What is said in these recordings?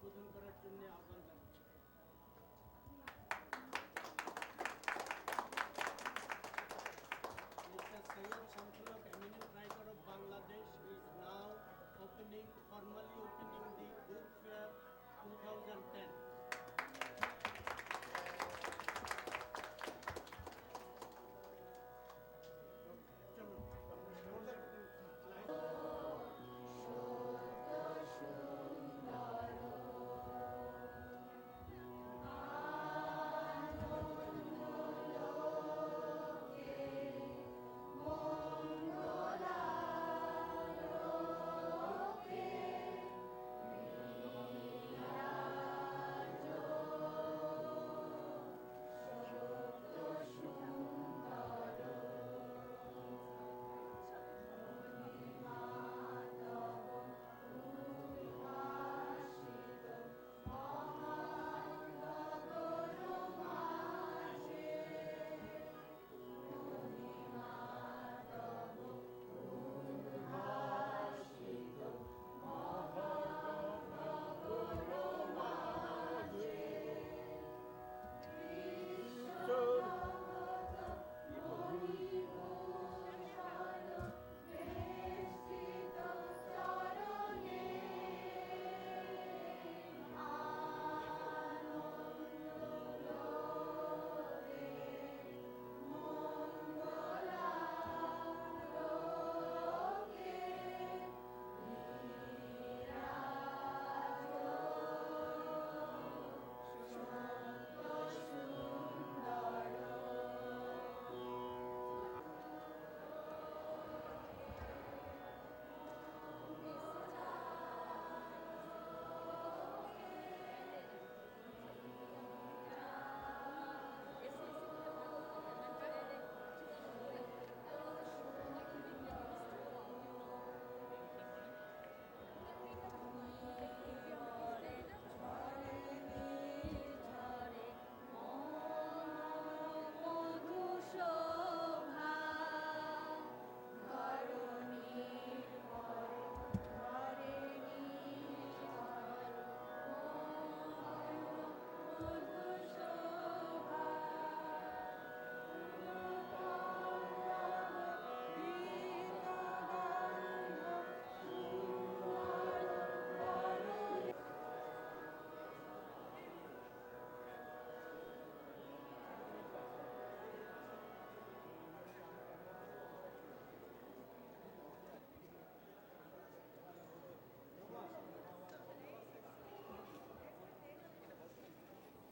উদ্বোধন করার জন্য আহ্বান জানাচ্ছি। Mr. Syed Shamsulok, eminent writer of Bangladesh, is now formally opening the Book Fair 2010.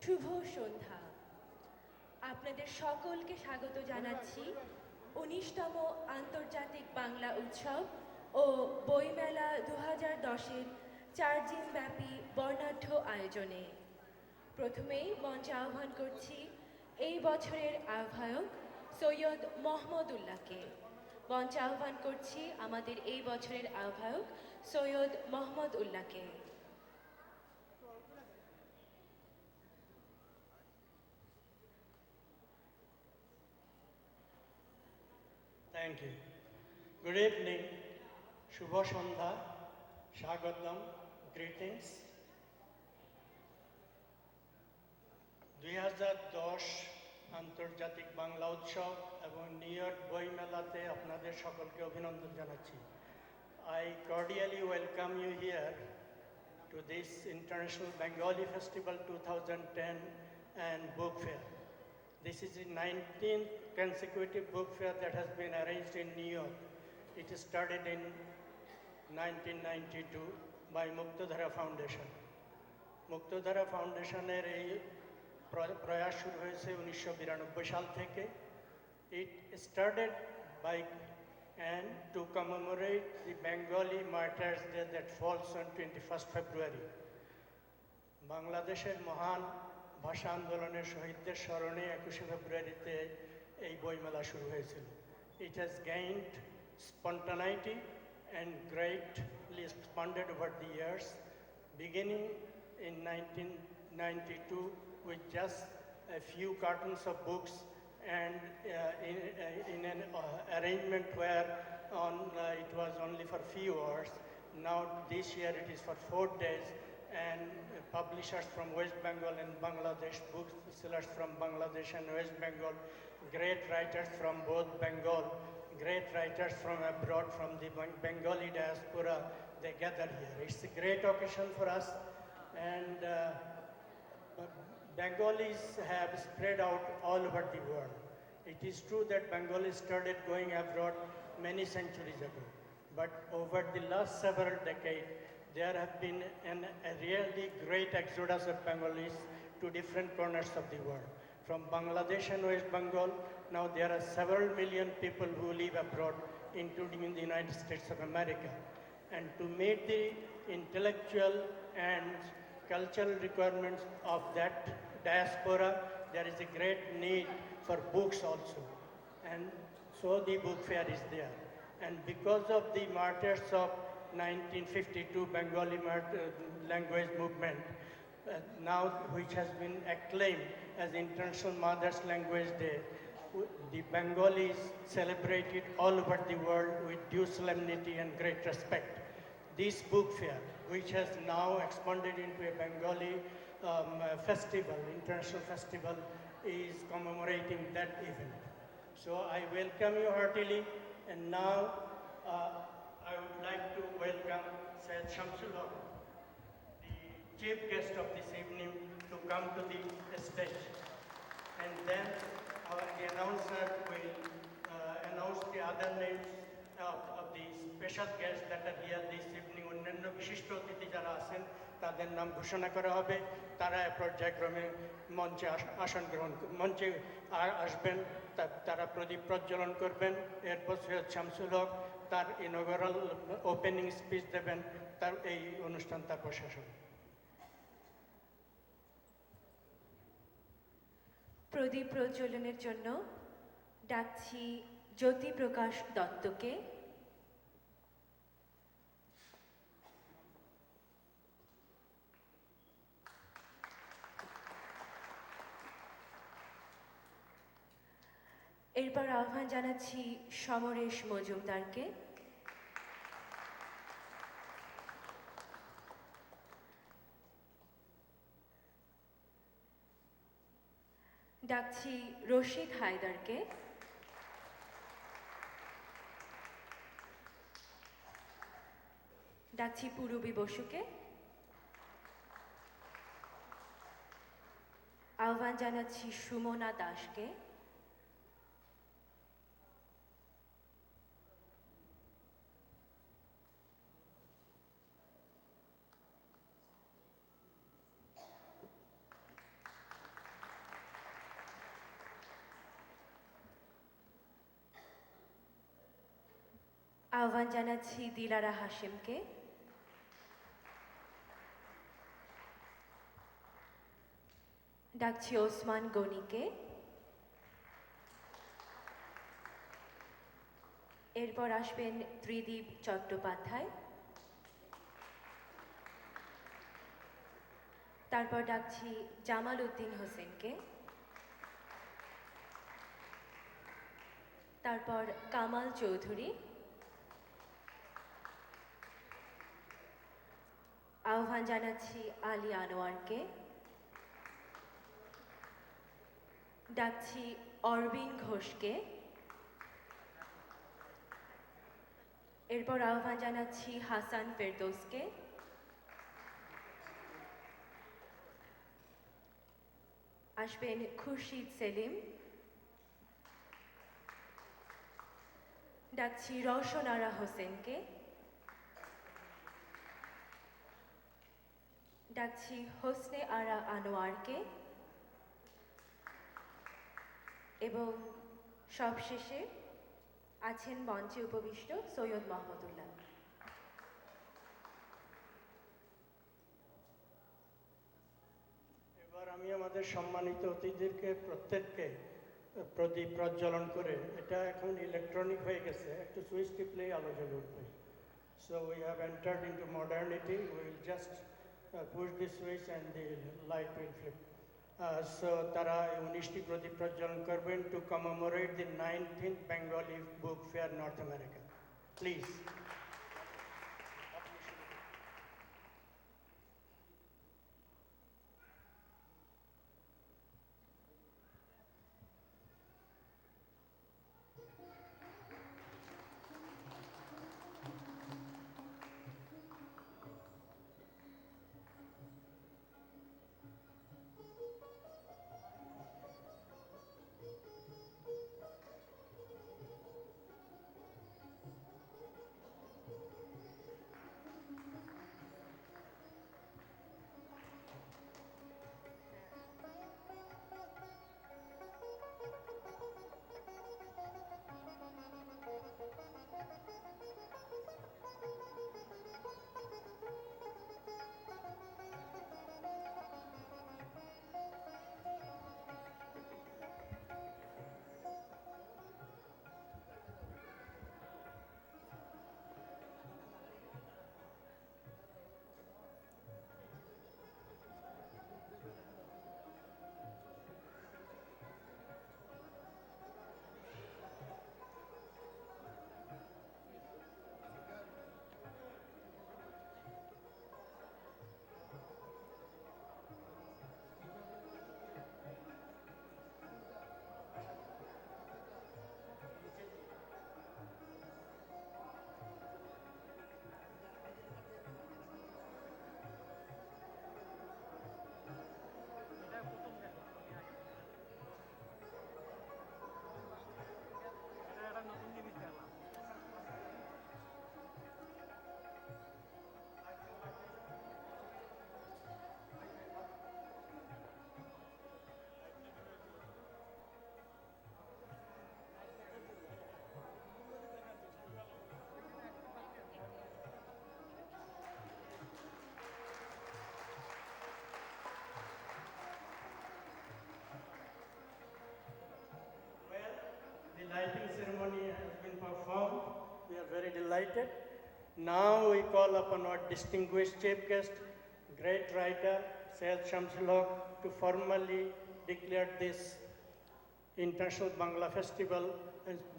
শুভ সন্ধ্যা। আপনাদের সকলকে স্বাগত জানাচ্ছি ১৯তম আন্তর্জাতিক বাংলা উৎসব ও বইমেলা ২০১০-এর ৪ দিনব্যাপী বর্ণাঢ্য আয়োজনে। প্রথমেই মঞ্চে আহ্বান করছি এই বছরের আহ্বায়ক সৈয়দ মহম্মদুল্লাহকে। মঞ্চে আহ্বান করছি আমাদের এই বছরের আহ্বায়ক Syed মহম্মদউল্লাহকে। Thank you. Good evening, Shubha Shandha, Shagatam, greetings. 2010 আন্তর্জাতিক বাংলা উৎসব এবং নিউ ইয়র্ক বই মেলাতে আপনাদের সকলকে অভিনন্দন জানাচ্ছি। I cordially welcome you here to this International Bengali Festival 2010 and Book Fair. This is the 19th consecutive book fair that has been arranged in New York. It started in 1992 by Muktadhara Foundation. Muktadhara Foundationের এই প্রয়াস শুরু হয়েছে 1992 সাল থেকে। It started by and to commemorate the Bengali Martyrs' Day that falls on 21st February. বাংলাদেশের মহান ভাষা আন্দোলনের শহীদদের স্মরণে 21শে ফেব্রুয়ারিতে এই বইমেলা শুরু হয়েছিল। It has gained spontaneity and greatly expanded over the years, beginning in 1992 with just a few cartons of books and in an arrangement where it was only for few hours. Now this year it is for 4 days and publishers from West Bengal and Bangladesh, booksellers from Bangladesh and West Bengal, great writers from both Bengal, great writers from abroad, from the Bengali diaspora, they gather here. It's a great occasion for us, and Bengalis have spread out all over the world. It is true that Bengalis started going abroad many centuries ago, but over the last several decades, there have been a really great exodus of Bengalis to different corners of the world. From Bangladesh and West Bengal, now there are several million people who live abroad, including in the United States of America. And to meet the intellectual and cultural requirements of that diaspora, there is a great need for books also. And so the book fair is there. And because of the martyrs of 1952 Bengali language movement, now which has been acclaimed as International Mother's Language Day, the Bengalis celebrated all over the world with due solemnity and great respect. This book fair, which has now expanded into a Bengali festival, international festival, is commemorating that event. So I welcome you heartily, and now I would like to welcome Syed Shamsul Haq, the chief guest of this evening, to come to the stage. And then the announcer will announce the other names of the special guests that are here this evening. অন্যান্য বিশিষ্ট অতিথি যারা আছেন তাদের নাম ঘোষণা করা হবে, তারা পর্যায়ক্রমে মঞ্চে মঞ্চে আসবেন, তারা প্রদীপ প্রজ্বলন করবেন। এরপর সৈয়দ শামসুল হক তার ইনঅগারাল ওপেনিং স্পিচ দেবেন, তার এই অনুষ্ঠান তারপর শেষ হবে। প্রদীপ প্রজ্বলনের জন্য ডাকছি জ্যোতিপ্রকাশ দত্তকে। এরপর আহ্বান জানাচ্ছি সমরেশ মজুমদারকে। ডাকছি রশিদ হায়দারকে। ডাকছি পুরবী বসুকে। আহ্বান জানাচ্ছি সুমনা দাসকে। আহ্বান জানাচ্ছি দিলারা হাশেমকে। ডাকছি ওসমান গনিকে। এরপর আসবেন ত্রিদীপ চট্টোপাধ্যায়। তারপর ডাকছি জামাল উদ্দিন হোসেনকে। তারপর কামাল চৌধুরী। আহ্বান জানাচ্ছি আলী আনোয়ারকে। ডাকছি অরবিন ঘোষকে। এরপর আহ্বান জানাচ্ছি হাসান ফেরদৌসকে। আসবেন খুরশিদ সেলিম। ডাকছি রওশন আরা হোসেনকে। ডাকছি হোসনে আরা আনোয়ারকে এবং সবশেষে আছেন মঞ্চে উপবিষ্ট সৈয়দ মাহমুদুল্লাহ। এবার আমি আমাদের সম্মানিত অতিথিদেরকে প্রত্যেককে প্রদীপ প্রজ্বলন করে, এটা এখন ইলেকট্রনিক হয়ে গেছে, একটু সুইচ টিপলেই আলো জ্বলে উঠবে। So we have entered into modernity, will just push the switch and the light will flip. So তারা 19টি প্রদীপ প্রজ্বলন করবেন to commemorate the 19th Bengali Book Fair North America. Please. lighting ceremony has been performed. We are very delighted. Now we call upon our distinguished chief guest, great writer, Syed Shamsul Haq, to formally declare this International Bangla Festival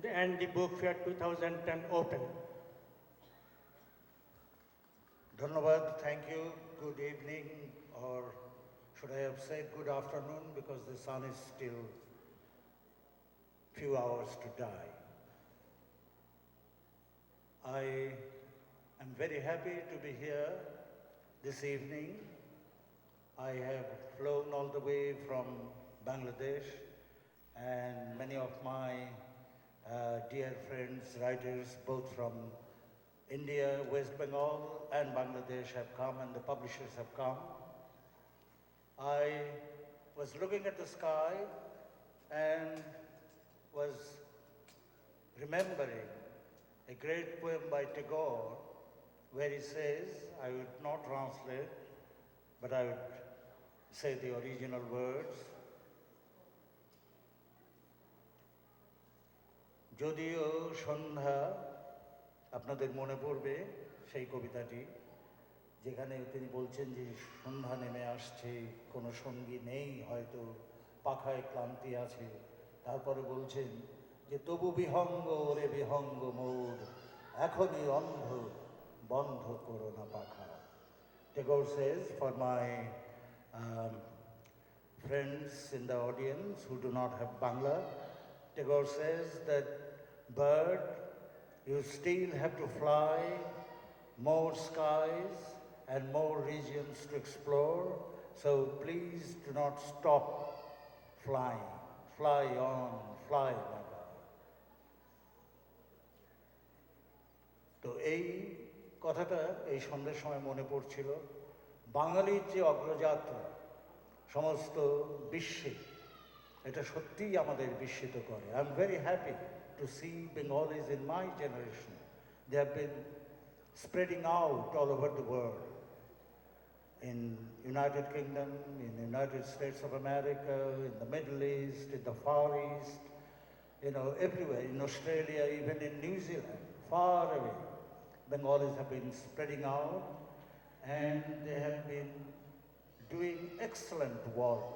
and the Book Fair 2010 open. Dhanyavad, thank you. Good evening, or should I have said good afternoon, because the sun is still few hours to die. I am very happy to be here this evening. I have flown all the way from Bangladesh, and many of my dear friends, writers, both from India, West Bengal, and Bangladesh have come, and the publishers have come. I was looking at the sky and was remembering a great poem by Tagore, where he says, I would not translate, but I would say the original words. যদিও সন্ধ্যা, আপনাদের মনে পড়বে সেই কবিতাটি, যেখানে তিনি বলছেন যে সন্ধ্যা নেমে আসছে, কোনো সঙ্গী নেই হয়তো, পাখায় ক্লান্তি আছে, তারপরে বলছেন যে তবু বিহঙ্গ ওরে বিহঙ্গ মোর, এখনই অন্ধ বন্ধ করো না পাখা. Tagore says, for my friends in the audience who do not have Bangla, Tagore says that bird, you still have to fly more skies and more regions to explore, so please do not stop flying. Fly on, fly, Baba. তো এই কথাটা এই সন্ধ্যার সময় মনে পড়ছিল। বাঙালির যে অগ্রযাত্রা সমস্ত বিশ্বে, এটা সত্যিই আমাদের বিস্মিত করে। I am very happy to see Bengalis in my generation. They have been spreading out all over the world. In United Kingdom, in the United States of America, in the Middle East, in the Far East, everywhere, in Australia, even in New Zealand, far away. Bengalis have been spreading out, and they have been doing excellent work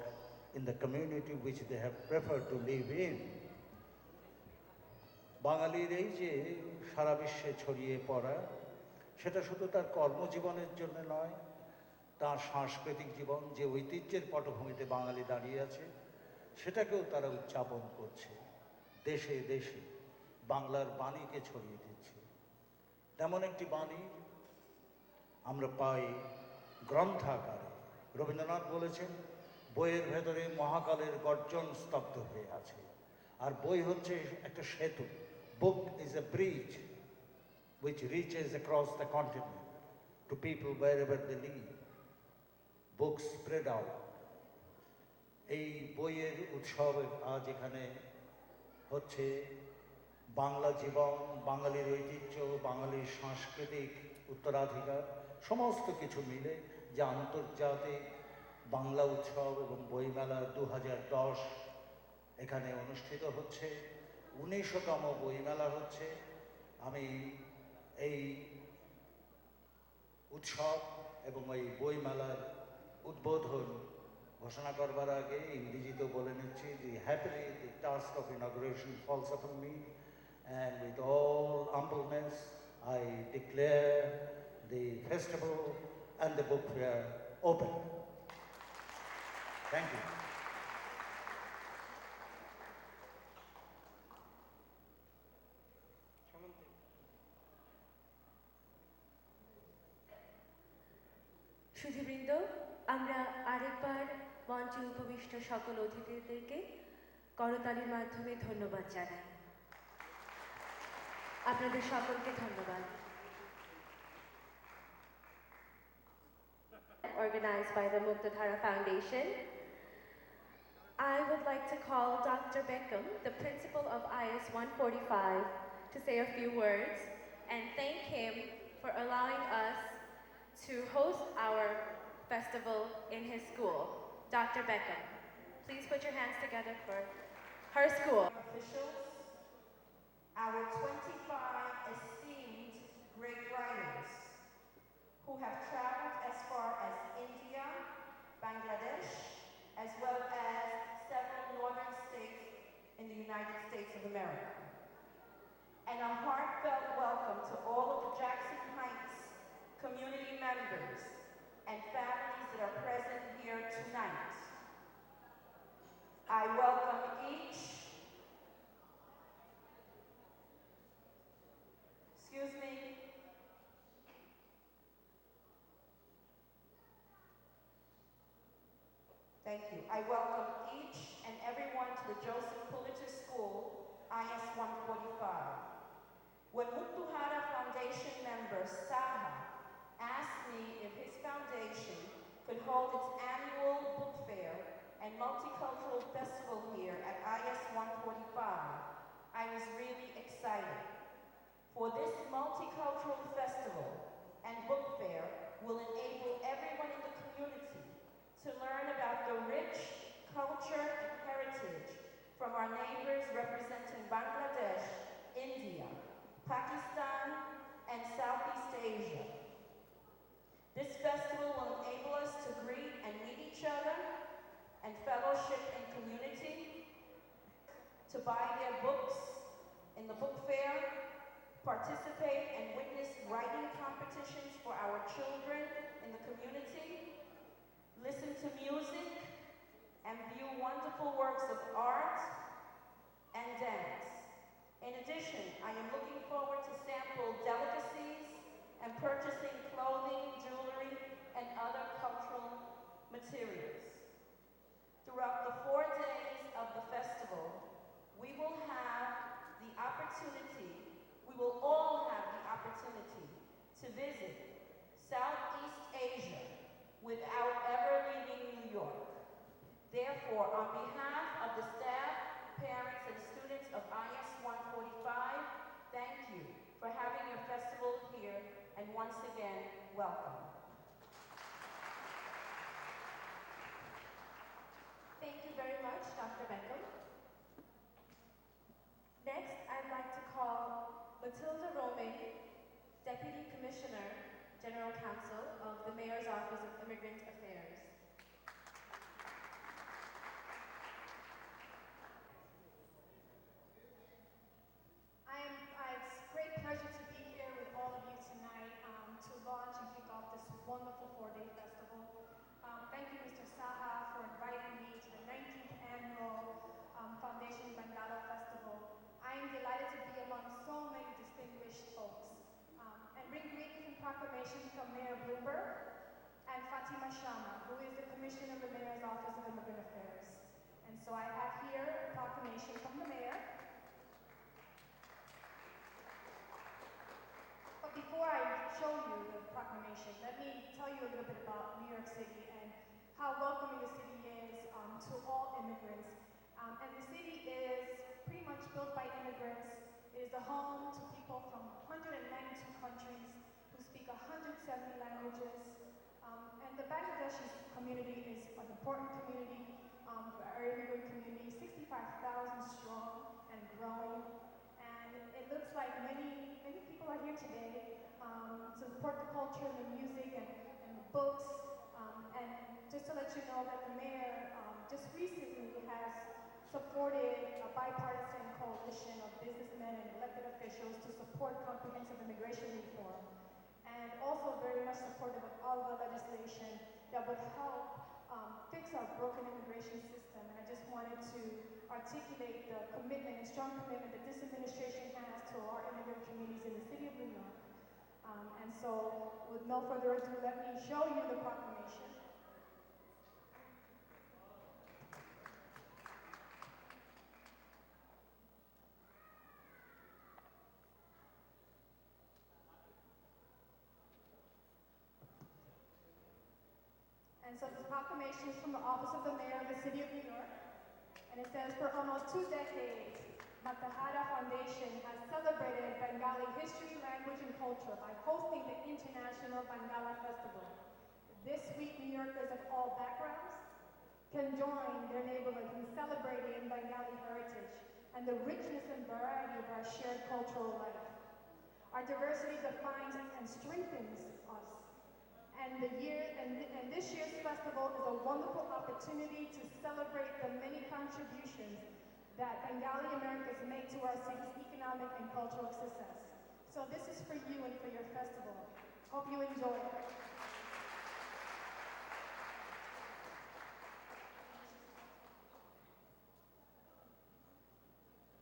in the community which they have preferred to live in. বাঙালির এই যে সারা বিশ্বে ছড়িয়ে পড়া, সেটা শুধু তার কর্মজীবনের জন্য নয়, তার সাংস্কৃতিক জীবন, যে ঐতিহ্যের পটভূমিতে বাঙালি দাঁড়িয়ে আছে, সেটাকেও তারা উদযাপন করছে। দেশে দেশে বাংলার বাণীকে ছড়িয়ে দিচ্ছে। তেমন একটি বাণী আমরা পাই গ্রন্থাকারে। রবীন্দ্রনাথ বলেছেন, বইয়ের ভেতরে মহাকালের গর্জন স্তব্ধ হয়ে আছে, আর বই হচ্ছে একটা সেতু। Book is a bridge which reaches across the continent to people wherever they live. Books spread out. এই বইয়ের উৎসব আজ এখানে হচ্ছে। বাংলা জীবন, বাঙালির ঐতিহ্য, বাঙালির সাংস্কৃতিক উত্তরাধিকার সমস্ত কিছু মিলে যে আন্তর্জাতিক বাংলা উৎসব এবং বইমেলা 2010 এখানে অনুষ্ঠিত হচ্ছে। 19তম বইমেলা হচ্ছে। আমি এই উৎসব এবং এই বইমেলার উদ্বোধন ঘোষণা করবার আগে ইংরেজিতেও বলে নিচ্ছি যে happily the task of inauguration falls upon me, and with all humbleness I declare the festival and the book fair open. Thank you. সুধীবৃন্দ, আমরা আরেকবার মঞ্চে উপবিষ্ট সকল অতিথিদেরকে করতালির মাধ্যমে ধন্যবাদ জানাই। আপনাদের সকলকে ধন্যবাদ। Organized by the Muktadhara Foundation. I would like to call Dr. Beckham, the principal of IS 145, to say a few words and thank him for allowing us to host our festival in his school. Dr. Beckham, please put your hands together for her school. Officials, our 25 esteemed great writers who have traveled as far as India, Bangladesh, as well as several northern states in the United States of America. And a heartfelt welcome to all of the Jackson Heights community members and families that are present here tonight. I welcome each, excuse me, thank you. I welcome each and everyone to the Joseph Pulitzer School, IS 145. When Muthuhara Foundation member Saha asked me if his foundation could hold its annual book fair and multicultural festival here at IS 145, I was really excited. For this multicultural festival and book fair will enable everyone in the community to learn about the rich culture and heritage from our neighbors representing Bangladesh, India, Pakistan, and Southeast Asia. This festival will enable us to greet and meet each other and fellowship in community, to buy their books in the book fair, participate and witness writing competitions for our children in the community, listen to music, and view wonderful works of art and dance. In addition, I am looking forward to sample delicacies and purchasing clothing, jewelry, and other cultural materials. Throughout the 4 days of the festival, we will all have the opportunity to visit Southeast Asia without ever leaving New York. Therefore, on behalf of the staff, parents, and students of IS 145, thank you for having your festival here, and once again, welcome. Thank you very much, Dr. Beckham. Next, I'd like to call Matilda Roman, Deputy Commissioner, General Counsel of the Mayor's Office of Immigrant Affairs. It's a great pleasure to be here with all of you tonight to launch and kick off this wonderful 4-day festival. Thank you, Mr. Saha, for inviting me to the 19th Annual Foundation Bangala Festival. I am delighted to be among so many distinguished folks and bring greetings and proclamations from Mayor Bloomberg and Fatima Sharma, who is the Commissioner of the Mayor's Office of Immigrant Affairs. And so I have here a proclamation from the Mayor. But before I show you the proclamation, let me tell you a little bit about New York City and how welcoming the city is to all immigrants. And the city is pretty much built by immigrants. It is a home to people from 192 countries who speak 170 languages. And the Bangladeshi community is an important community, our immigrant community, 65,000 strong and growing. And it looks like many people are here today to support the culture, the music, and the books. And just to let you know that the mayor just recently has supported a bipartisan coalition of businessmen and elected officials to support comprehensive immigration reform, and also very much supportive of all of the legislation that would help fix our broken immigration system. And I just wanted to articulate the commitment and strong commitment that this administration has to our immigrant communities in the city of New York. And so, with no further ado, let me show you the proclamation. And so this proclamation is from the Office of the Mayor of the City of New York. And it says, for almost 2 decades, Muthuhara Foundation has celebrated Bengali history, language, and culture by hosting the International Bangala Festival. This week, New Yorkers of all backgrounds can join their neighborhoods in celebrating Bengali heritage and the richness and variety of our shared cultural life. Our diversity defines and strengthens us. And this year's festival is a wonderful opportunity to celebrate the many contributions that Bengali Americans make to our city's economic and cultural success. So this is for you and for your festival. Hope you enjoy it.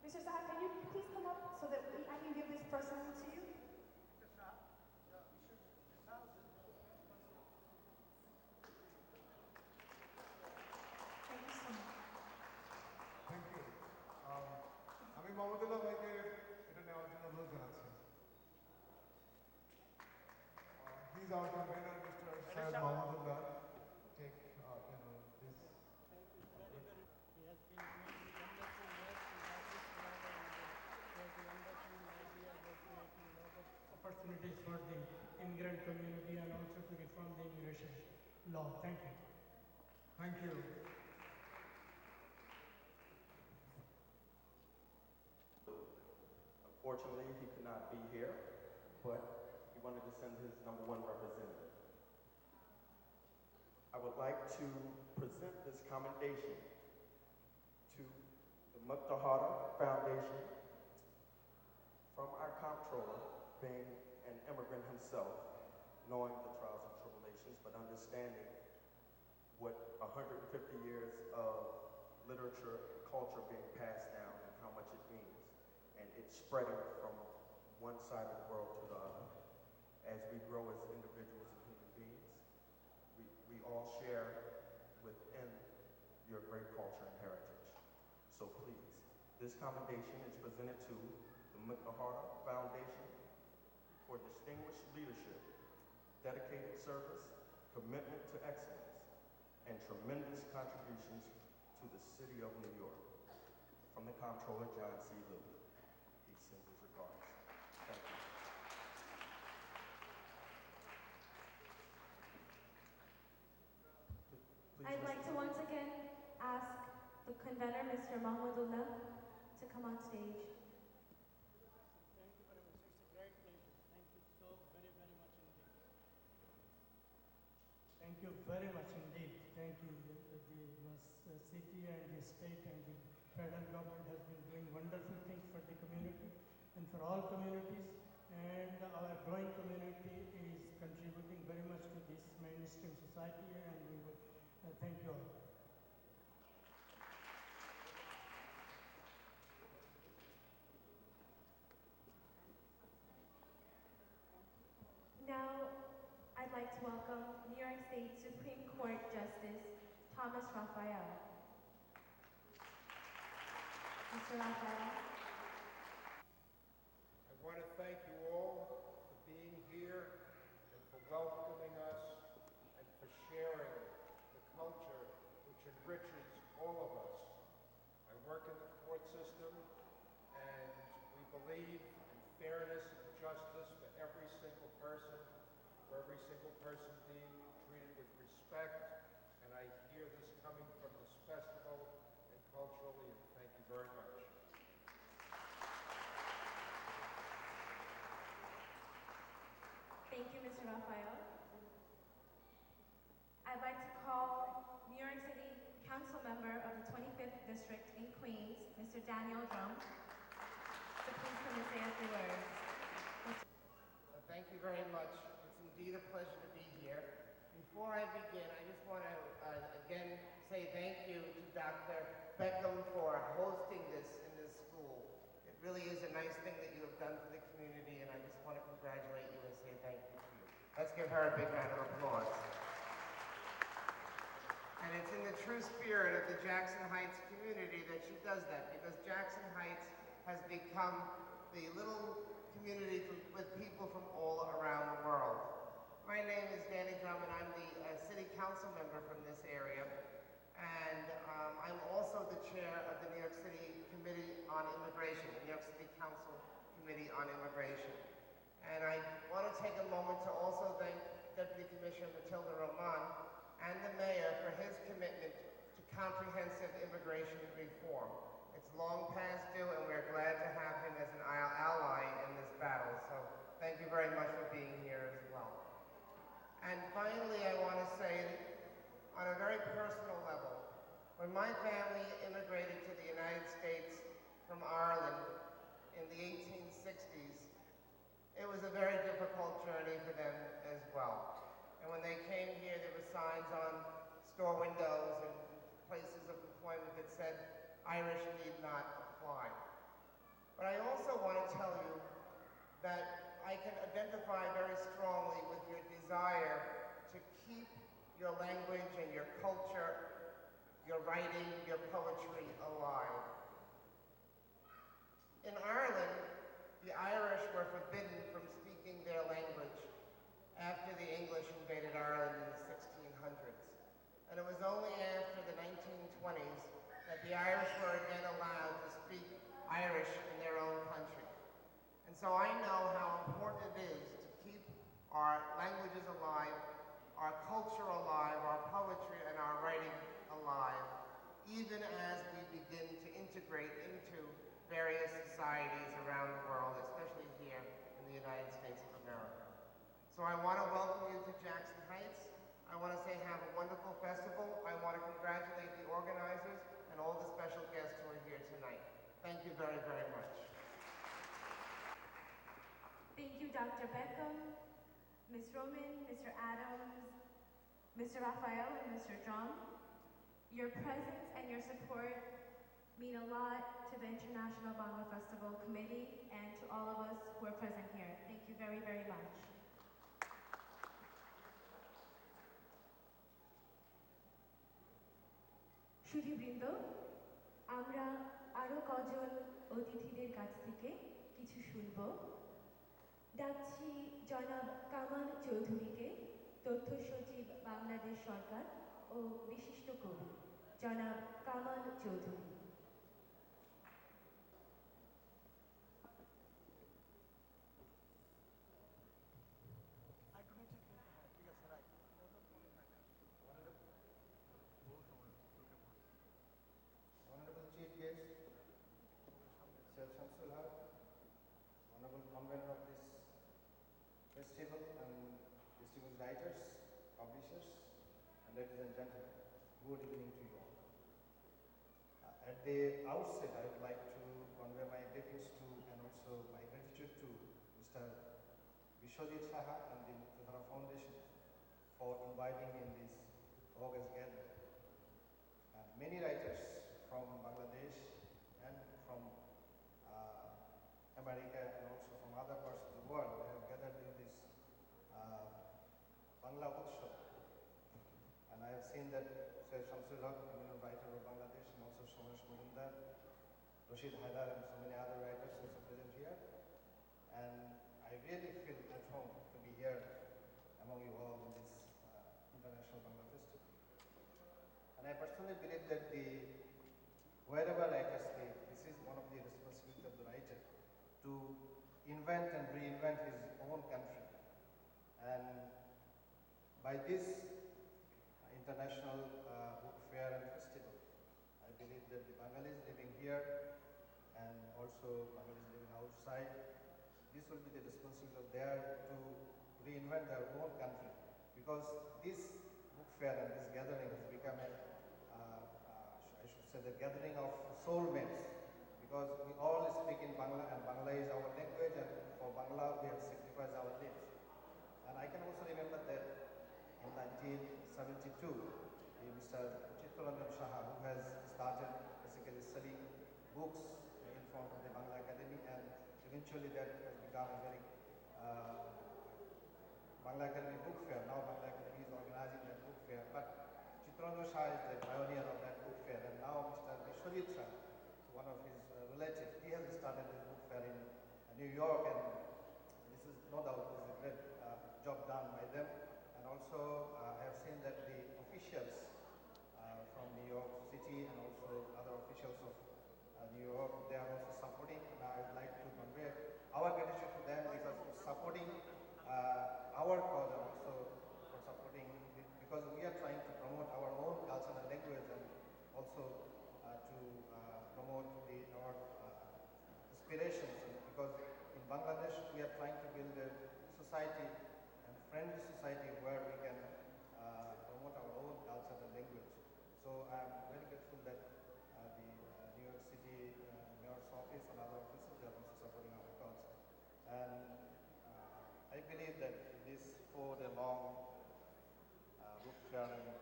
Mr. Saha, can you please come up so that I can give this personally to you? Thank you so much. Thank you আমি মমদুল্লাহ ভাইকে এটা নেওয়ার জন্য অনুরোধ জানাচ্ছি he is our convener mister Syed Mahmudullah take this He has been doing wonderful work in all this world, and he has a wonderful idea of creating a lot of opportunities for the immigrant community and also to reform the immigration law. Thank you. Thank you Unfortunately, he could not be here, but he wanted to send his #1 representative. I would like to present this commendation to the Muktahara Foundation from our comptroller, being an immigrant himself, knowing the trials and tribulations, but understanding what 150 years of literature and culture being passed down and how much it means. And it's spreading from one side of the world to the other. As we grow as individuals and human beings, we all share within your great culture and heritage. So please, this commendation is presented to the Muktahara Foundation for distinguished leadership, dedicated service, commitment to excellence, and tremendous contributions to the city of New York. From the Comptroller, John C. Lilly. He sends his regards. Thank you. Please, I'd like to once again ask the convener, Mr. Mahmoudullah, to come on stage. Thank you very much. It's a great pleasure. Thank you so very, very much indeed. Thank you very much indeed. Thank you. The city and the state and the federal government has been doing wonderful things for the community and for all communities. And our growing community is contributing very much to this mainstream society, and we will thank you all. Now, I'd like to welcome New York State Supreme Court Justice Thomas Raphael. Mr. Raphael. I want to thank you all for being here and for welcoming us and for sharing the culture which enriches all of us. I work in the court system, and we believe in fairness and justice for every single person being treated with respect, and I hear this coming from this festival and culturally, and thank you very much. Thank you, Mr. Raphael. I'd like to call New York City Council member of the 25th District in Queens, Mr. Daniel Drum, to please come and say a few words. Thank you very much. It's indeed a pleasure to be here. Before I begin, I just want to again say thank you to Dr. Beckham for hosting this in this school. It really is a nice thing that you have done for the community, and I just want to congratulate you and say thank you to you. Let's give her a big round of applause. And it's in the true spirit of the Jackson Heights community that she does that, because Jackson Heights has become the little community with people from all around the world. My name is Danny Drum, and I'm the city council member from this area. And I'm also the chair of the New York City Committee on Immigration, the New York City Council Committee on Immigration. And I want to take a moment to also thank Deputy Commissioner Matilda Roman and the mayor for his commitment to comprehensive immigration reform. It's long past due, very much for being here as well. And finally, I want to say, on a very personal level, when my family immigrated to the United States from Ireland in the 1860s, it was a very difficult journey for them as well. And when they came here, there were signs on store windows and places of employment that said, Irish need not apply. But I also want to tell you that I can identify very strongly with your desire to keep your language and your culture, your writing, your poetry alive. In Ireland, the Irish were forbidden from speaking their language after the English invaded Ireland in the 1600s. And it was only after the 1920s that the Irish were again allowed to speak Irish in their own country. And so I know how important it is to keep our languages alive, our culture alive, our poetry and our writing alive, even as we begin to integrate into various societies around the world, especially here in the United States of America. So I want to welcome you to Jackson Heights. I want to say have a wonderful festival. I want to congratulate the organizers and all the special guests who are here tonight. Thank you very, very much. Thank you, Dr. Beckham, Ms. Roman, Mr. Adams, Mr. Raphael, and Mr. John. Your presence and your support mean a lot to the International Bangla Festival Committee and to all of us who are present here. Thank you very, very much. সুধীবৃন্দ, আমরা আরো কজন অতিথিদের কাছ থেকে কিছু শুনব। ডাকছি জনাব কামাল চৌধুরীকে, তথ্য সচিব বাংলাদেশ সরকার ও বিশিষ্ট কবি জনাব Kamal Chowdhury. Honorable Chief Guest, Sir Shamsul Haq, Honorable Convener of this festival and festival writers, publishers, and ladies and gentlemen, good evening to you all. At the outset, I would like to convey my greetings to and also my gratitude to Mr. Vishwajit Saha and the Muktadhara Foundation for inviting me in this August gathering. Many writers from Bangladesh and from America and also from other parts of the world have gathered in this Bangla Utsav. And I have seen that Sir Shamsul Haq, eminent writer of Bangladesh, and also Somesh Majumdar, Rashid Haidar, and so many other writers also present here. And I really feel at home to be here among you all in this International Bangla Festival. And I personally believe that wherever writers live, this is one of the responsibilities of the writer to invent and reinvent his own country. And by this international book fair and festival, I believe that the Bengalis living here and also Bengalis living outside, this will be the responsibility of theirs to reinvent their own country. Because this book fair and this gathering has become I should say, the gathering of soulmates, because we all speak in Bangla and Bangla is our language, and for Bangla we have sacrificed our lives. And I can also remember that in 1972, Mr. Chittoranjan Saha, who has started basically selling books in front of the Bangla Academy, and eventually that has become a very Bangla Academy book fair. Now Bangla Academy is organizing that book fair. But Chittoranjan Saha is the pioneer of that book fair, and now Mr. Vishwajit Saha, one of his relatives, he has started this book fair in New York, and this is no doubt is a great job done by them. And also I have seen that the officials from New York City and also other officials of New York, they are also supporting, and I would like to convey our gratitude to them because of supporting our cause and also for supporting, because we are trying to promote our own culture and language, and also to promote our aspirations, because in Bangladesh we are trying to build a society and friendly society where we can promote our own culture and language. So I am very grateful that the New York City Mayor's office and other offices are also supporting our culture. And I believe that this 4-day long book fair and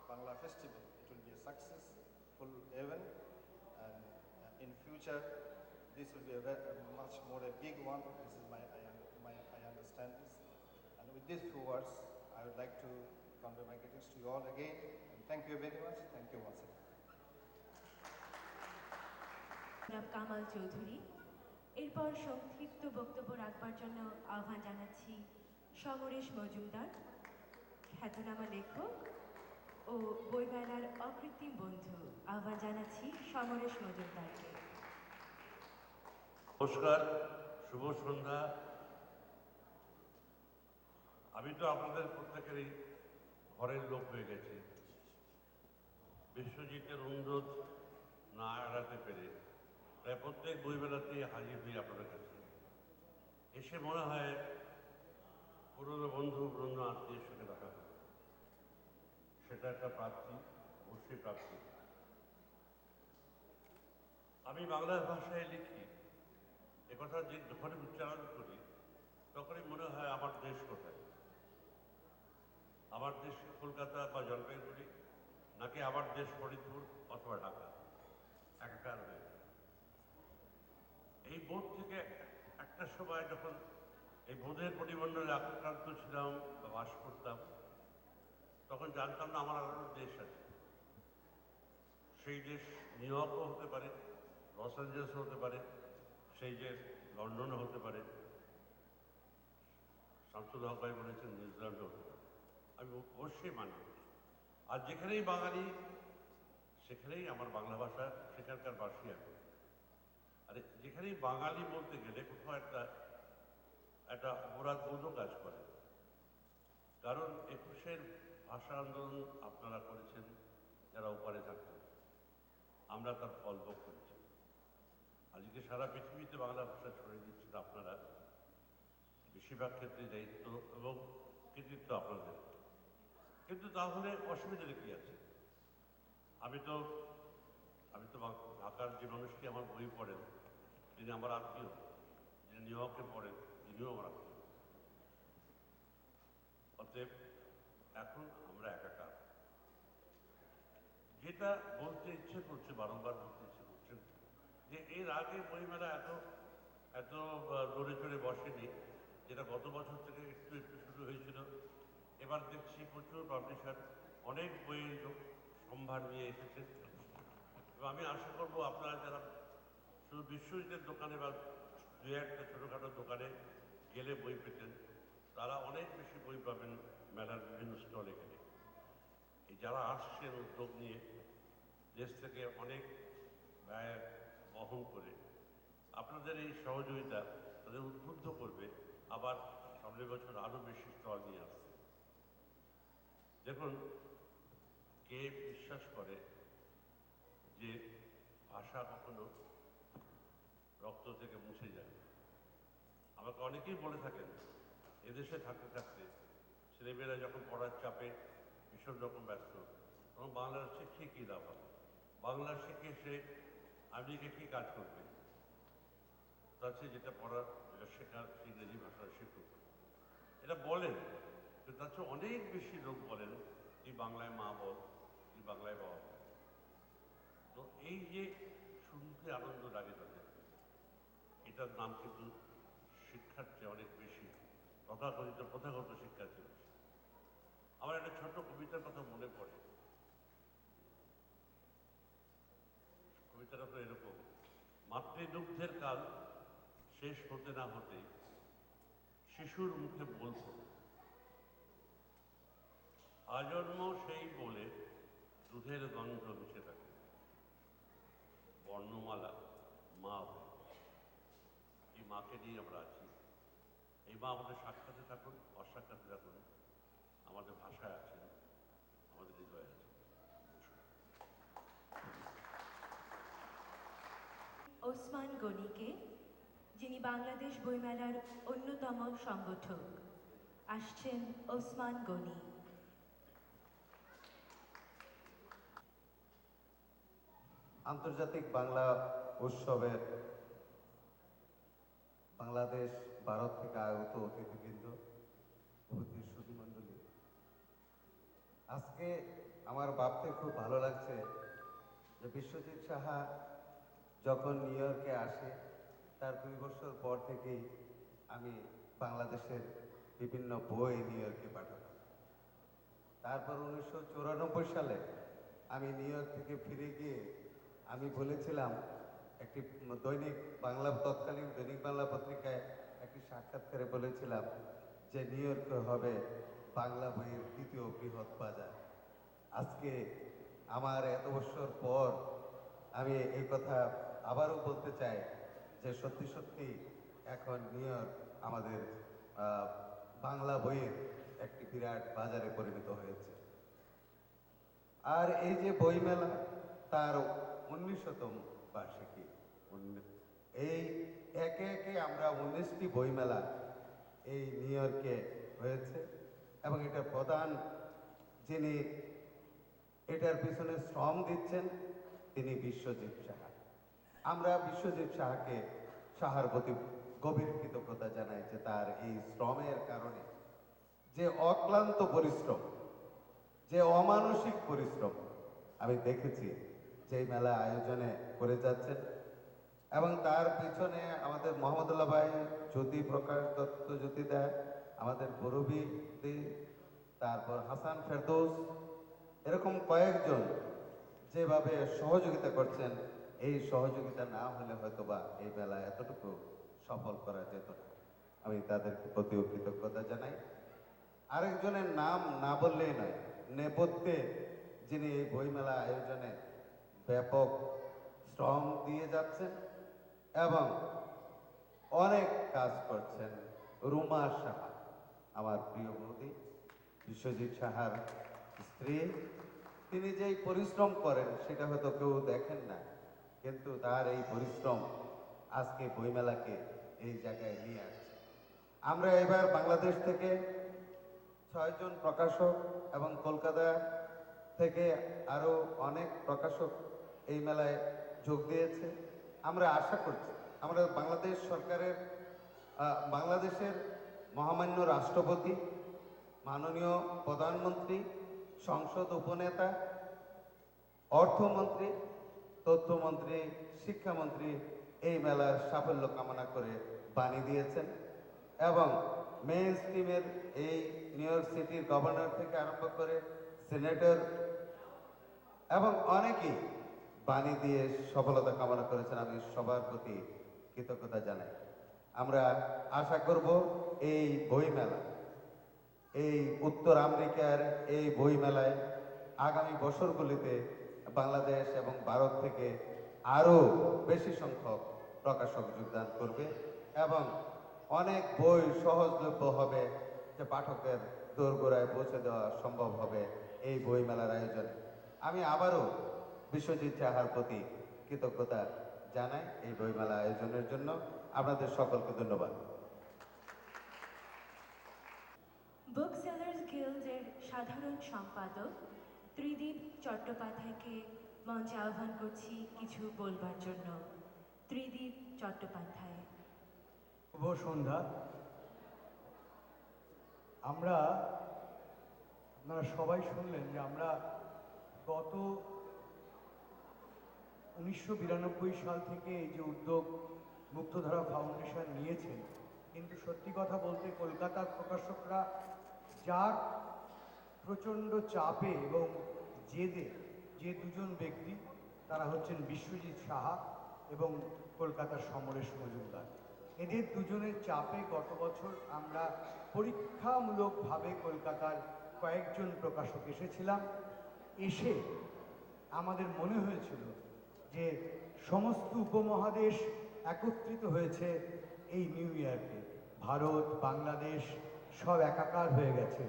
Bangla festival, it will be a successful event, and in future this will be a much more a big one. This is I understand this. And with these few words, I would like to convey my greetings to you all again. And thank you very much. Thank you once again. জনাব কামাল চৌধুরী, এরপর সংক্ষিপ্ত বক্তব্য রাখবার জন্য আহ্বান জানাচ্ছি সমরেশ মজুমদার, খ্যাতনামা লেখক ও বইমেলার অকৃত্রিম বন্ধু। আহ্বান জানাচ্ছি সমরেশ মজুমদারকে। নমস্কার, শুভ সন্ধ্যা। আমি তো আপনাদের প্রত্যেকেরই ঘরের লোক হয়ে গেছি। বিশ্বজিতের অনুরোধ না এড়াতে পেরে প্রায় প্রত্যেক বইমেলাতেই হাজির হই আপনাদের কাছে। এসে মনে হয় পুরনো বন্ধু পুরনো আত্মীয়ের সাথে দেখা হয়। সেটা একটা প্রাপ্তি, অবশ্যই প্রাপ্তি। আমি বাংলা ভাষায় লিখি, একথা যে যখনই উচ্চারণ করি তখনই মনে হয় আমার দেশ কোথায়। আমার দেশ কলকাতা বা জলপাইগুড়ি, নাকি আমার দেশ ফরিদপুর অথবা ঢাকা, একাকার হয়ে। এই বোধ থেকে একটা সময় যখন এই বোধের পরিমণ্ডলে আক্রান্ত ছিলাম বা বাস করতাম, তখন জানতাম না আমার আরও দেশ আছে। সেই দেশ নিউ ইয়র্কও হতে পারে, লস অ্যাঞ্জেলেসও হতে পারে, সেই দেশ লন্ডনও হতে পারে, শামসুল হক ভাই বলেছেন নিউজিল্যান্ডও হতে পারে। আমি অবশ্যই মানি। আর যেখানেই বাঙালি সেখানেই আমার বাংলা ভাষা সেখানকার বাসী আমি। আর যেখানেই বাঙালি বলতে গেলে কোথাও একটা অপরাধ বোধও কাজ করে। কারণ ২১-এর ভাষা আন্দোলন আপনারা করেছেন যারা ওপারে থাকতেন, আমরা তার ফল ভোগ করেছি। আজকে সারা পৃথিবীতে বাংলা ভাষা ছড়িয়ে দিচ্ছেন আপনারা, বেশিরভাগ ক্ষেত্রে দায়িত্ব এবং কৃতিত্ব আপনাদের। কিন্তু তাহলে অসুবিধাটা কী আছে? আমি তো ঢাকার যে মানুষটি আমার বই পড়েন, তিনি আমার আত্মীয়, যিনি নিউ ইয়র্কে পড়েন তিনিও আমার আত্মীয়। অতএব এখন আমরা একাকার। যেটা বলতে ইচ্ছে করছে, বারংবার বলতে ইচ্ছে করছেন, যে এর আগে বইমেলা এত দৌড়ে চড়ে বসেনি, যেটা গত বছর থেকে একটু একটু শুরু হয়েছিল। এবার দেখছি প্রচুর পাবলিশার অনেক বইয়ের সম্ভার নিয়ে এসেছেন। এবং আমি আশা করব আপনারা যারা শুধু বিশ্বজিতের দোকানে বা দু একটা ছোটোখাটো দোকানে গেলে বই পেতেন, তারা অনেক বেশি বই পাবেন মেলার বিভিন্ন স্টলে গেলে। এই যারা আসছেন উদ্যোগ নিয়ে দেশ থেকে অনেক ব্যয় বহন করে, আপনাদের এই সহযোগিতা তাদের উদ্বুদ্ধ করবে আবার সামনের বছর আরও বেশি স্টল নিয়ে আসতে। দেখুন, কে বিশ্বাস করে যে ভাষা কখনো রক্ত থেকে মুছে যায়? আমাকে অনেকেই বলে থাকেন, এদেশে থাকতে থাকতে ছেলেমেয়েরা যখন পড়ার চাপে ভীষণ রকম ব্যস্ত, তখন বাংলা শিখে কী লাভ হবে? বাংলা শিখে সে আমেরিকা কী কাজ করবে? তার চেয়ে যেটা পড়ার, যেটা শেখার, ইংরেজি ভাষা শিখুক। এটা বলেন, কিন্তু তার চেয়ে অনেক বেশি লোক বলেন তুই বাংলায় মা বল, তুই বাংলায় বাবা বল। তো এই যে শুনতে আনন্দ লাগে তাদের, এটার নাম কিন্তু শিক্ষার চেয়ে অনেক বেশি, প্রথাগত শিক্ষার চেয়ে বেশি। আমার একটা ছোট্ট কবিতার কথা মনে পড়ে। কবিতাটা তো এরকম: মাতৃদুগ্ধের কাল শেষ হতে না হতে শিশুর মুখে বলব, আজন্ম সেই বলে দুধের গন্ধ মিশে থাকে, বর্ণমালা মা হয়ে। এই মাকে নিয়ে আমরা আছি। এই মা আমাদের সাক্ষাতে থাকুন, অসাক্ষাতে থাকুন, আমাদের ভাষায় আছেন, আমাদের হৃদয়ে আছেন। ওসমান গনিকে, যিনি বাংলাদেশ বইমেলার অন্যতম সংগঠক। আসছেন ওসমান গনি। আন্তর্জাতিক বাংলা উৎসবের বাংলাদেশ ভারত থেকে আগত অতিথিবৃন্দ, উপস্থিত সুধীমণ্ডলী, আজকে আমার ভাবতে খুব ভালো লাগছে যে বিশ্বজিৎ সাহা যখন নিউ ইয়র্কে আসে তার 2 বছর পর থেকেই আমি বাংলাদেশের বিভিন্ন বই নিউ ইয়র্কে পাঠাতাম। তারপর 1994 সালে আমি নিউ ইয়র্ক থেকে ফিরে গিয়ে আমি বলেছিলাম, একটি দৈনিক বাংলা, তৎকালীন দৈনিক বাংলা পত্রিকায় একটি সাক্ষাৎকারে বলেছিলাম যে নিউ ইয়র্কে হবে বাংলা বইয়ের 2য় বৃহৎ বাজার। আজকে আমার এত বছর পর আমি এই কথা আবারও বলতে চাই যে সত্যি সত্যি এখন নিউ ইয়র্ক আমাদের বাংলা বইয়ের একটি বিরাট বাজারে পরিণত হয়েছে। আর এই যে বইমেলা তার 19শতম বার্ষিকী, এই একে একে আমরা 19টি বইমেলা এই নিউ ইয়র্কে হয়েছে এবং এটা প্রধান যিনি এটার পিছনে শ্রম দিচ্ছেন তিনি বিশ্বজিৎ সাহা। আমরা বিশ্বজিৎ সাহার প্রতি গভীর কৃতজ্ঞতা জানাই যে তার এই শ্রমের কারণে যে অক্লান্ত পরিশ্রম, যে অমানসিক পরিশ্রম আমি দেখেছি যে মেলা আয়োজনে করে যাচ্ছেন, এবং তার পিছনে আমাদের মোহাম্মদুল্লাহ ভাই, জ্যোতি প্রকাশ দত্ত, জ্যোতি দা, আমাদের বরবি দি, তারপর হাসান ফেরদৌস, এরকম কয়েকজন যেভাবে সহযোগিতা করছেন, এই সহযোগিতা না হলে হয়তোবা এই মেলা এতটুকু সফল করা যেত না। আমি তাদেরকে প্রতিও কৃতজ্ঞতা জানাই। আরেকজনের নাম না বললেই নয়, নেপথ্যে যিনি এই বইমেলা আয়োজনে ব্যাপক শ্রম দিয়ে যাচ্ছেন এবং অনেক কাজ করছেন, রুমা সাহা, আমার প্রিয় বৌদি, বিশ্বজিৎ সাহার স্ত্রী। তিনি যেই পরিশ্রম করেন সেটা হয়তো কেউ দেখেন না, কিন্তু তার এই পরিশ্রম আজকে বইমেলাকে এই জায়গায় নিয়ে আসছে। আমরা এবার বাংলাদেশ থেকে 6 জন প্রকাশক এবং কলকাতা থেকে আরো অনেক প্রকাশক এই মেলায় যোগ দিয়েছে। আমরা আশা করছি আমরা বাংলাদেশ সরকারের, বাংলাদেশের মহামান্য রাষ্ট্রপতি, মাননীয় প্রধানমন্ত্রী, সংসদ উপনেতা, অর্থমন্ত্রী, তথ্যমন্ত্রী, শিক্ষামন্ত্রী এই মেলার সাফল্য কামনা করে বাণী দিয়েছেন এবং মেইন স্ট্রিমের এই নিউ ইয়র্ক সিটির গভর্নর থেকে আরম্ভ করে সিনেটর এবং অনেকেই বাণী দিয়ে সফলতা কামনা করেছেন। আমি সবার প্রতি কৃতজ্ঞতা জানাই। আমরা আশা করব এই বইমেলা, এই উত্তর আমেরিকার এই বইমেলায় আগামী বছরগুলিতে বাংলাদেশ এবং ভারত থেকে আরও বেশি সংখ্যক প্রকাশক যোগদান করবে এবং অনেক বই সহজলভ্য হবে, যে পাঠকের দোরগোড়ায় পৌঁছে দেওয়া সম্ভব হবে এই বইমেলার আয়োজনে। আমি আবারও বিশ্বজিৎ সাহার প্রতি কৃতজ্ঞতা জানাই এই বইমেলা আয়োজনের জন্য। আপনাদের সকলকে ধন্যবাদ। বুক সেলার্স গিল্ডের সাধারণ সম্পাদক ত্রিদীপ চট্টোপাধ্যায়কে মঞ্চে আহ্বান করছি কিছু বলবার জন্য। ত্রিদীপ চট্টোপাধ্যায়। শুভ সন্ধ্যা। আপনারা সবাই শুনলেন যে আমরা গত 1992 সাল থেকে এই যে উদ্যোগ মুক্তধারা ফাউন্ডেশন নিয়েছেন, কিন্তু সত্যি কথা বলতে কলকাতার প্রকাশকরা যার প্রচণ্ড চাপে এবং জেদে যে দুজন ব্যক্তি, তারা হচ্ছেন বিশ্বজিৎ সাহা এবং কলকাতার সমরেশ মজুমদার। এদের দুজনের চাপে গত বছর আমরা পরীক্ষামূলকভাবে কলকাতার কয়েকজন প্রকাশক এসেছিলাম। এসে আমাদের মনে হয়েছিল যে সমস্ত উপমহাদেশ একত্রিত হয়েছে এই নিউ ইয়র্কে। ভারত, বাংলাদেশ সব একাকার হয়ে গেছে।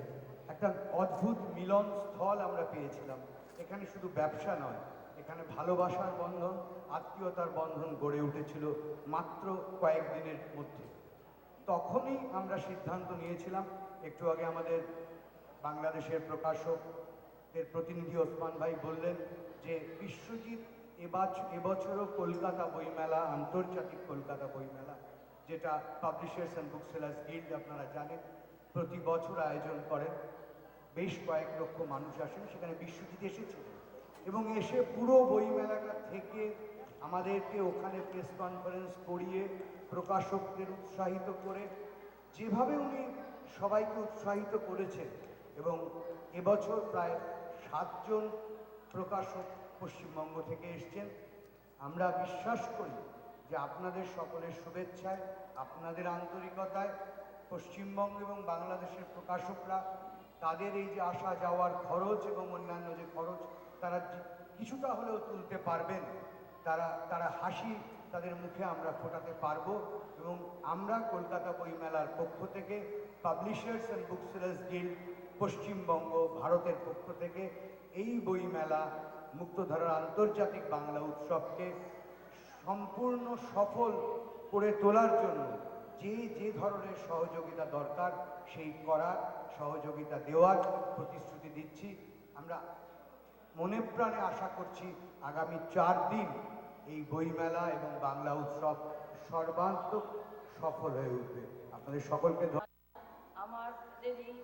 একটা অদ্ভুত মিলন স্থল আমরা পেয়েছিলাম। এখানে শুধু ব্যবসা নয়, এখানে ভালোবাসার বন্ধন, আত্মীয়তার বন্ধন গড়ে উঠেছিল মাত্র কয়েকদিনের মধ্যে। তখনই আমরা সিদ্ধান্ত নিয়েছিলাম, একটু আগে আমাদের বাংলাদেশের প্রকাশকদের প্রতিনিধি ওসমান ভাই বললেন যে বিশ্বজিৎ এবছরও কলকাতা বইমেলা, আন্তর্জাতিক কলকাতা বইমেলা, যেটা publishers and book sellers guild আপনারা জানেন প্রতি বছর আয়োজন করেন, বেশ কয়েক লক্ষ মানুষ আসেন, সেখানে বিশ্বজিৎ এসেছিলেন এবং এসে পুরো বইমেলাটা থেকে আমাদেরকে ওখানে প্রেস কনফারেন্স করিয়ে প্রকাশকদের উৎসাহিত করে যেভাবে উনি সবাইকে উৎসাহিত করেছেন। এবং এবছর প্রায় 7 জন প্রকাশক পশ্চিমবঙ্গ থেকে এসছেন। আমরা বিশ্বাস করি যে আপনাদের সকলের শুভেচ্ছায়, আপনাদের আন্তরিকতায় পশ্চিমবঙ্গ এবং বাংলাদেশের প্রকাশকরা তাদের এই যে আসা যাওয়ার খরচ এবং অন্যান্য যে খরচ তারা কিছুটা হলেও তুলতে পারবেন, তারা হাসি তাদের মুখে আমরা ফোটাতে পারবো। এবং আমরা কলকাতা বইমেলার পক্ষ থেকে, publishers and book sellers guild Paschimbanga ভারতের পক্ষ থেকে এই বইমেলা মুক্তধারার আন্তর্জাতিক বাংলা উৎসবকে সম্পূর্ণ সফল করে তোলার জন্য যে ধরনের সহযোগিতা দরকার সেই করার, সহযোগিতা দেওয়ার প্রতিশ্রুতি দিচ্ছি। আমরা মনে প্রাণে আশা করছি আগামী 4 দিন এই বইমেলা এবং বাংলা উৎসব সর্বান্তক সফল হয়ে উঠবে। আপনাদের সকলকে আমাদের এই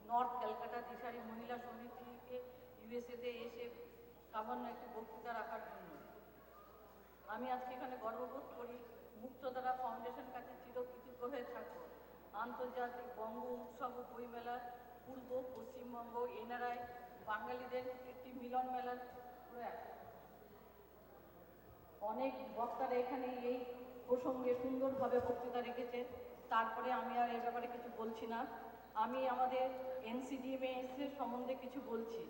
নর্থ ক্যালকাটা দিশারি মহিলা সমিতিকে ইউএসএতে এসে সামান্য একটি বক্তৃতা রাখার জন্য আমি আজকে এখানে গর্ববোধ করি। মুক্তধারা ফাউন্ডেশন কাছে চিরকৃতজ্ঞ হয়ে থাকবো। আন্তর্জাতিক বঙ্গ উৎসব ও বইমেলার পূর্ব পশ্চিমবঙ্গ এনআরআই বাঙালিদের একটি মিলন মেলার প্রয়াস। অনেক বক্তারা এখানে এই প্রসঙ্গে সুন্দরভাবে বক্তৃতা রেখেছে, তারপরে আমি আর এ ব্যাপারে কিছু বলছি না। আমি আমাদের এনসিডিএমএস এর সম্বন্ধে কিছু বলছি।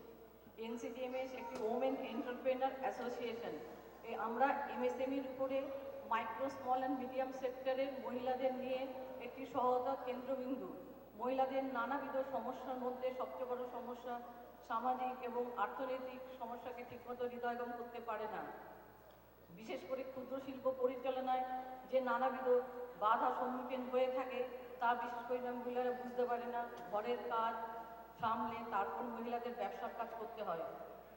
এনসিডিএমএস একটি ওমেন এন্টারপ্রেনার অ্যাসোসিয়েশন। আমরা এমএসএমইর উপরে মাইক্রো, স্মল অ্যান্ড মিডিয়াম সেক্টরের মহিলাদের নিয়ে একটি সহায়তা কেন্দ্রবিন্দু। মহিলাদের নানাবিধ সমস্যার মধ্যে সবচেয়ে বড় সমস্যা সামাজিক এবং অর্থনৈতিক সমস্যাকে ঠিকমতো হৃদয়ঙ্গম করতে পারে না। বিশেষ করে ক্ষুদ্র শিল্প পরিচালনায় যে নানাবিধ বাধা সম্মুখীন হয়ে থাকে তা বিশেষ করে মহিলারা বুঝতে পারে না। ঘরের কাজ সামলে তারপর মহিলাদের ব্যবসার কাজ করতে হয়।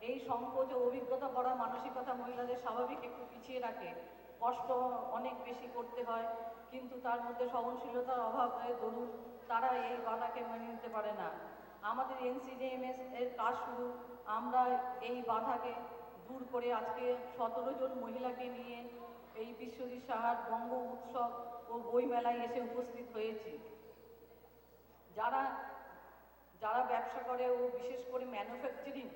এই সংকোচ ও অভিজ্ঞতা পড়া মানসিকতা মহিলাদের স্বাভাবিক একটু পিছিয়ে রাখে। কষ্ট অনেক বেশি করতে হয়, কিন্তু তার মধ্যে সহনশীলতার অভাব হয়ে দরুন তারা এই বাধাকে মেনে নিতে পারে না। আমাদের এনসিডিএমএস এর কাজ শুরু, আমরা এই বাধাকে দূর করে আজকে 17 জন মহিলাকে নিয়ে এই বিশ্বজিৎ সাহার বঙ্গ উৎসব ও বইমেলায় এসে উপস্থিত হয়েছি। যারা ব্যবসা করে ও বিশেষ করে ম্যানুফ্যাকচারিং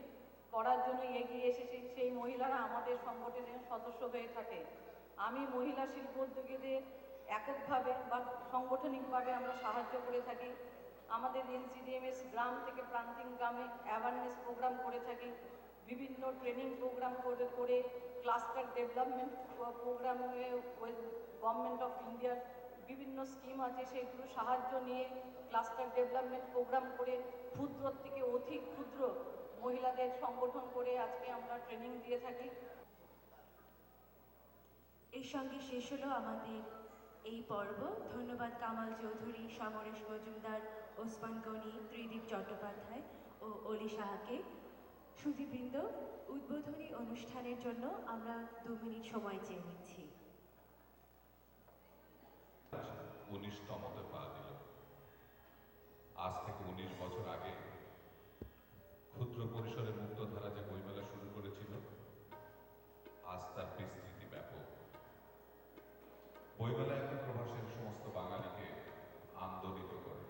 করার জন্য এগিয়ে এসেছে সেই মহিলারা আমাদের সংগঠনের সদস্য হয়ে থাকে। আমি মহিলা শিল্পোদ্যোগীদের এককভাবে বা সাংগঠনিকভাবে আমরা সাহায্য করে থাকি। আমাদের এনসিডিএমএস গ্রাম থেকে প্রান্তিক গ্রামে অ্যাওয়ারনেস প্রোগ্রাম করে থাকি, বিভিন্ন ট্রেনিং প্রোগ্রাম করে ক্লাস্টার ডেভেলপমেন্ট প্রোগ্রামে গভর্নমেন্ট অফ ইন্ডিয়ার বিভিন্ন স্কিম আছে, সেগুলো সাহায্য নিয়ে ক্লাস্টার ডেভেলপমেন্ট প্রোগ্রাম করে ক্ষুদ্র থেকে অধিক ক্ষুদ্র মহিলাদের সংগঠন করে আজকে আমরা ট্রেনিং দিয়ে থাকি। এর সঙ্গে শেষ হলো আমাদের এই পর্ব। ধন্যবাদ কামাল চৌধুরী, সমরেশ মজুমদার, ওসমান গনি, ত্রিদীপ চট্টোপাধ্যায় ও অলি সাহাকে। সুধীবৃন্দ, উদ্বোধনী অনুষ্ঠানের জন্য আমরা 2 মিনিট সময় চেয়ে নিচ্ছি। 19তমতে পা দিল। আজ থেকে 19 বছর আগে ক্ষুদ্র পরিসরে মুক্তধারা যে বইমেলা শুরু করেছিল, আজ তার বিস্তৃতি ব্যাপক। বইমেলা এখন প্রবাসের সমস্ত বাঙালিকে আন্দোলিত করে।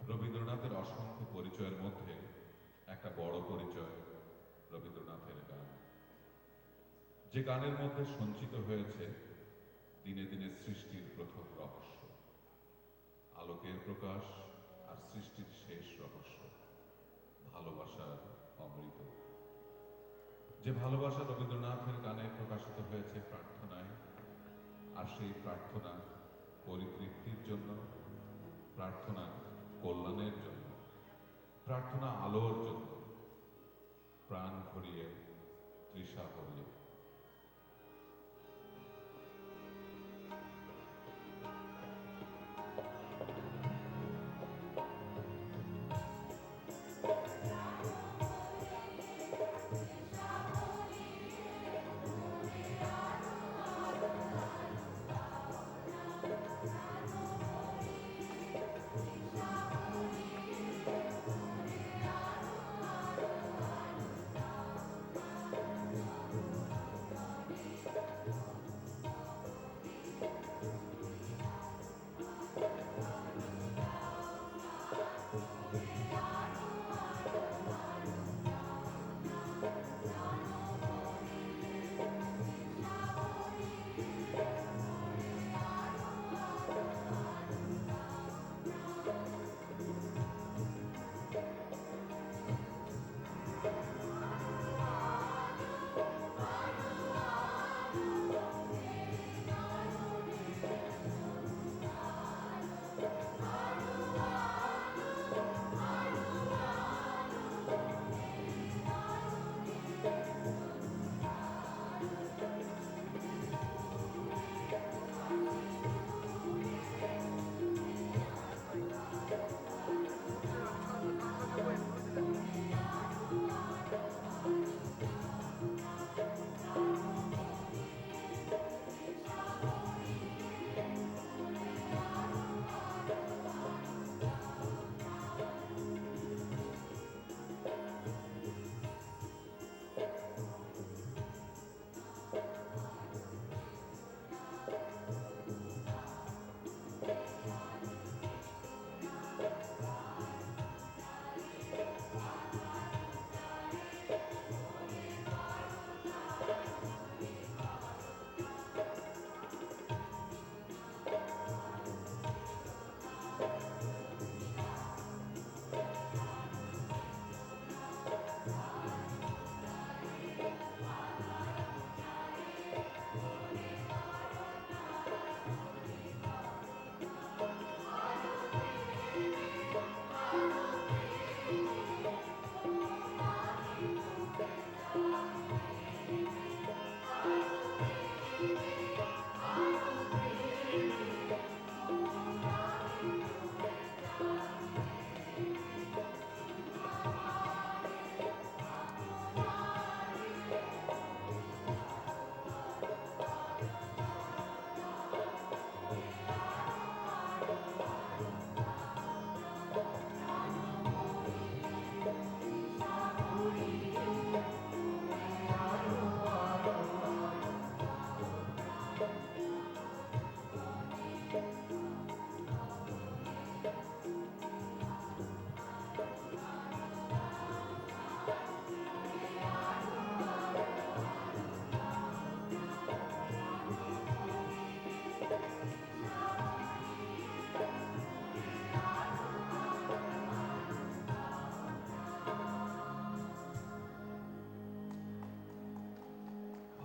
রবীন্দ্রনাথের অসংখ্য পরিচয়ের মধ্যে একটা বড় পরিচয় রবীন্দ্রনাথের গান, যে গানের মধ্যে সঞ্চিত হয়েছে দিনে দিনে সৃষ্টির প্রথম রহস্য, আলোকের প্রকাশ আর সৃষ্টির শেষ রহস্য, ভালোবাসার অমৃত। যে ভালোবাসা রবীন্দ্রনাথের গানে প্রকাশিত হয়েছে প্রার্থনায়, আর সেই প্রার্থনা পরিতৃপ্তির জন্য, প্রার্থনা কল্যাণের জন্য, প্রার্থনা আলোর জন্য, প্রাণ ভরিয়ে তৃষা ভরিয়ে।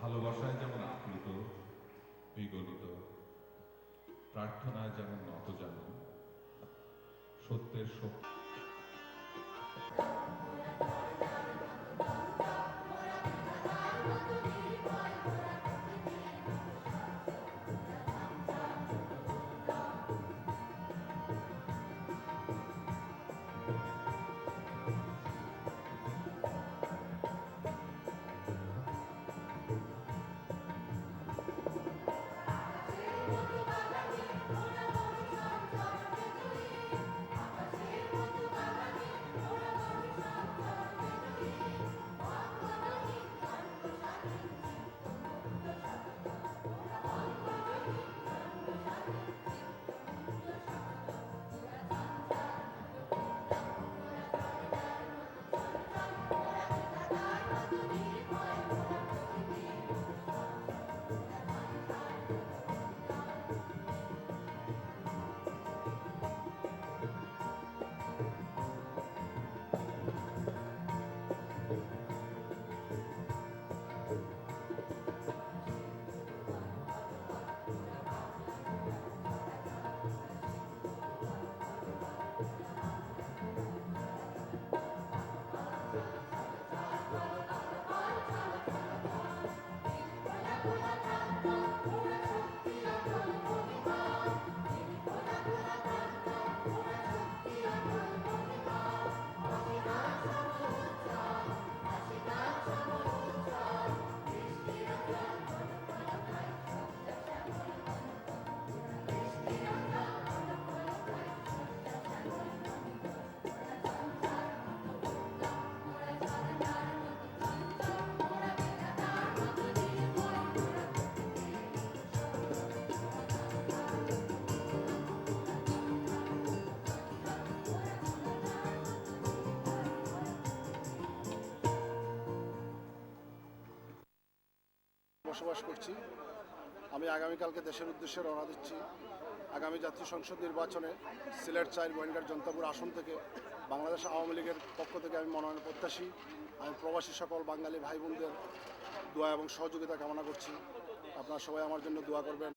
ভালোবাসায় যেমন আপ্লুত বিগলিত, প্রার্থনায় যেমন নত জানো, সত্যের শক্তি বসবাস করছি। আমি আগামীকালকে দেশের উদ্দেশ্যে রওনা দিচ্ছি। আগামী জাতীয় সংসদ নির্বাচনে সিলেট 4 গোয়েন্দার জনতাপুর আসন থেকে বাংলাদেশ আওয়ামী লীগের পক্ষ থেকে আমি মনোনয়ন প্রত্যাশী। আমি প্রবাসী সকল বাঙালি ভাই বোনদের দোয়া এবং সহযোগিতা কামনা করছি। আপনারা সবাই আমার জন্য দোয়া করবেন।